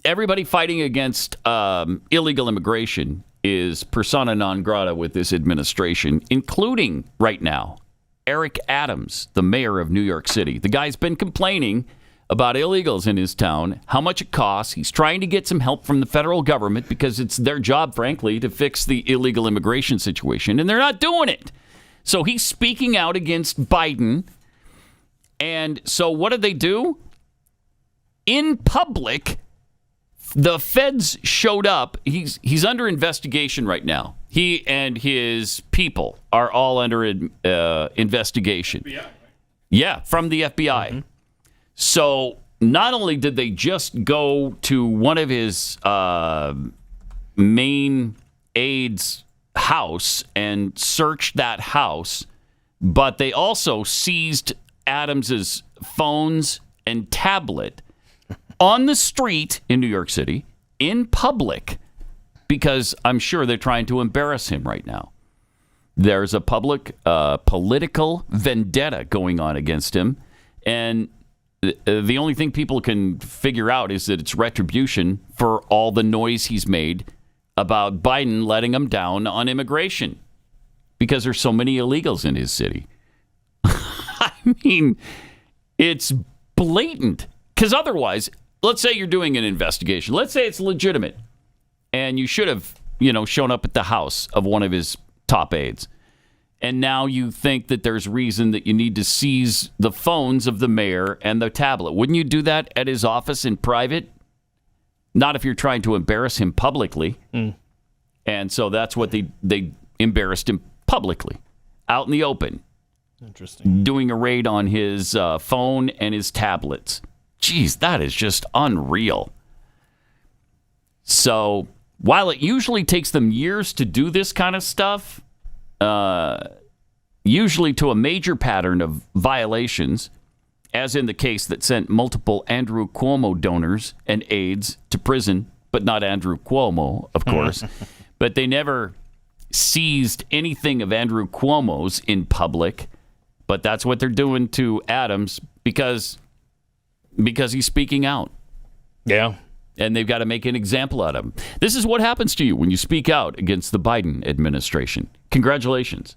everybody fighting against illegal immigration is persona non grata with this administration, including right now Eric Adams, the mayor of New York City. The guy's been complaining about illegals in his town, how much it costs. He's trying to get some help from the federal government because it's their job, frankly, to fix the illegal immigration situation, and they're not doing it. So he's speaking out against Biden. And so what did they do? In public, the feds showed up. He's under investigation right now. He and his people are all under investigation. FBI, right? Yeah, from the FBI. Mm-hmm. So not only did they just go to one of his main aides' house and search that house, but they also seized Adams's phones and tablet on the street in New York City, in public, because I'm sure they're trying to embarrass him right now. There's a public political vendetta going on against him, and the only thing people can figure out is that it's retribution for all the noise he's made about Biden letting him down on immigration because there's so many illegals in his city. I mean, it's blatant. Because otherwise, let's say you're doing an investigation. Let's say it's legitimate, and you should have, shown up at the house of one of his top aides. And now you think that there's reason that you need to seize the phones of the mayor and the tablet. Wouldn't you do that at his office in private? Not if you're trying to embarrass him publicly. Mm. And so that's what they embarrassed him publicly, out in the open. Interesting. Doing a raid on his phone and his tablets. Jeez, that is just unreal. So while it usually takes them years to do this kind of stuff, usually to a major pattern of violations, as in the case that sent multiple Andrew Cuomo donors and aides to prison, but not Andrew Cuomo, of course. But they never seized anything of Andrew Cuomo's in public. But that's what they're doing to Adams because he's speaking out. Yeah. And they've got to make an example out of him. This is what happens to you when you speak out against the Biden administration. Congratulations.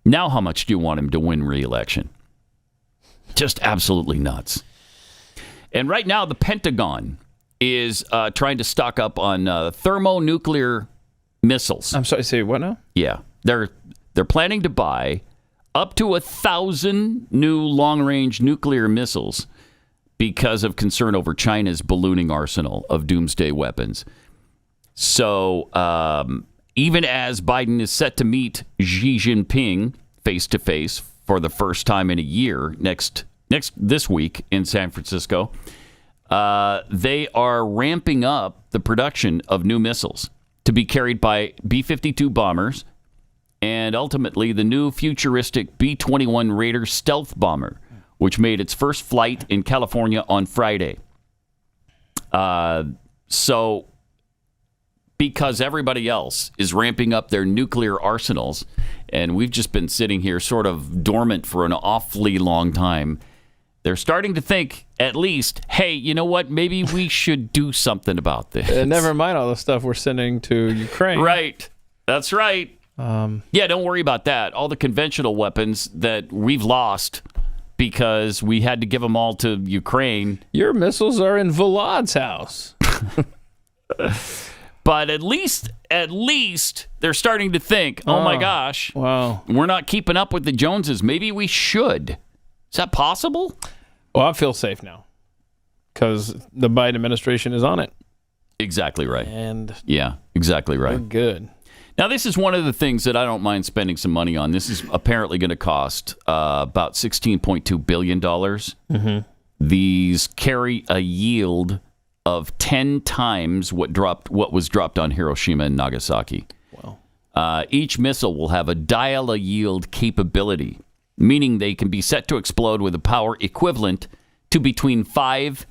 Now how much do you want him to win re-election? Just absolutely nuts. And right now the Pentagon is trying to stock up on thermonuclear missiles. I'm sorry, say what now? Yeah. They're planning to buy up to 1,000 new long-range nuclear missiles because of concern over China's ballooning arsenal of doomsday weapons. So even as Biden is set to meet Xi Jinping face-to-face for the first time in a year this week in San Francisco, they are ramping up the production of new missiles to be carried by B-52 bombers and ultimately the new futuristic B-21 Raider stealth bomber, which made its first flight in California on Friday. So because everybody else is ramping up their nuclear arsenals, and we've just been sitting here sort of dormant for an awfully long time, they're starting to think, at least, hey, you know what? Maybe we should do something about this. Never mind all the stuff we're sending to Ukraine. Right. That's right. Yeah, don't worry about that. All the conventional weapons that we've lost because we had to give them all to Ukraine. Your missiles are in Vlad's house. But at least they're starting to think, oh my gosh, wow, we're not keeping up with the Joneses. Maybe we should. Is that possible? Well, I feel safe now because the Biden administration is on it. Exactly right. And yeah, exactly right. We're good. Now, this is one of the things that I don't mind spending some money on. This is apparently going to cost about $16.2 billion. Mm-hmm. These carry a yield of 10 times what was dropped on Hiroshima and Nagasaki. Wow. Each missile will have a dial-a-yield capability, meaning they can be set to explode with a power equivalent to between 5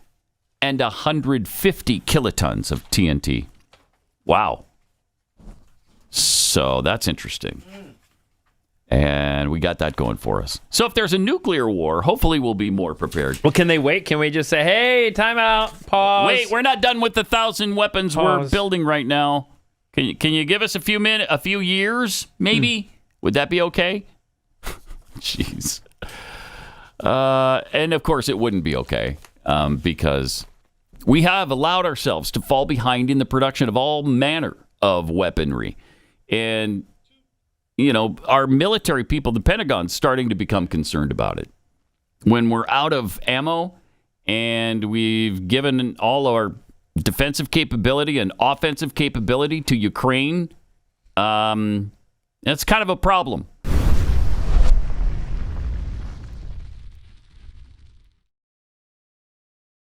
and 150 kilotons of TNT. Wow. So that's interesting. And we got that going for us. So if there's a nuclear war, hopefully we'll be more prepared. Well, can they wait? Can we just say, hey, time out, pause? Wait, we're not done with the 1,000 weapons we're building right now. Can you give us a few years, maybe? Would that be okay? Jeez. And of course, it wouldn't be okay because we have allowed ourselves to fall behind in the production of all manner of weaponry. And, our military people, the Pentagon's starting to become concerned about it. When we're out of ammo and we've given all our defensive capability and offensive capability to Ukraine, that's kind of a problem.